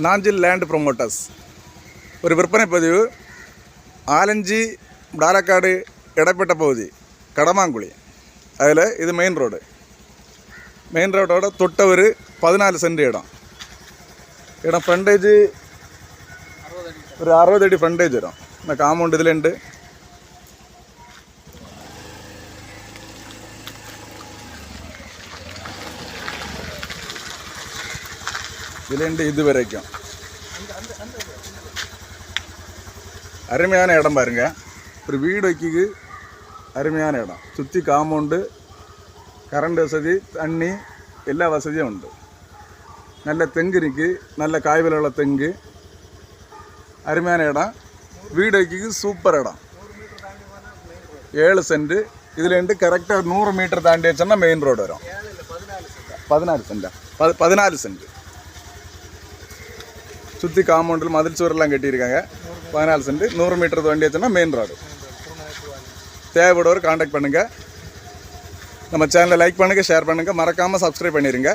Nanjil land promoters ஒரு விற்பனை பதிவு. ஆலஞ்சி டாலக்காடு இடப்பட்ட பகுதி கடமாங்குழி. அதில் இது மெயின் ரோடோட தொட்ட ஒரு 14 சென்ட் இடம். ஃப்ரண்டேஜ் ஒரு 60 அடி ஃப்ரண்டேஜ் வரும். இந்த காம்பவுண்ட் இதில் உண்டு. இதுலேருந்து இது வரைக்கும் அருமையான இடம் பாருங்க. ஒரு வீடு வைக்கிக்கு அருமையான இடம். சுற்றி காம்பவுண்டு, கரண்ட் வசதி, தண்ணி எல்லா வசதியும் உண்டு. நல்ல தெங்கு இருக்கு, நல்ல காய்வில் உள்ள தெங்கு. அருமையான இடம். வீடு வைக்கிக்கு சூப்பர் இடம். 7 சென்ட். இதுலேருந்து கரெக்டாக 100 மீட்டர் தாண்டி வச்சோன்னா மெயின் ரோடு வரும். 14 சென்ட். சுற்றி காம்பவுண்டில் மதில் சுவரெல்லாம் கட்டியிருக்காங்க. 14 சென்ட். 100 மீட்டர் தாண்டி வச்சோன்னா மெயின் ரோடு. தேவைப்படுவோர் காண்டாக்ட் பண்ணுங்கள். நம்ம சேனலை லைக் பண்ணுங்கள், ஷேர் பண்ணுங்கள், மறக்காமல் சப்ஸ்கிரைப் பண்ணிடுங்க.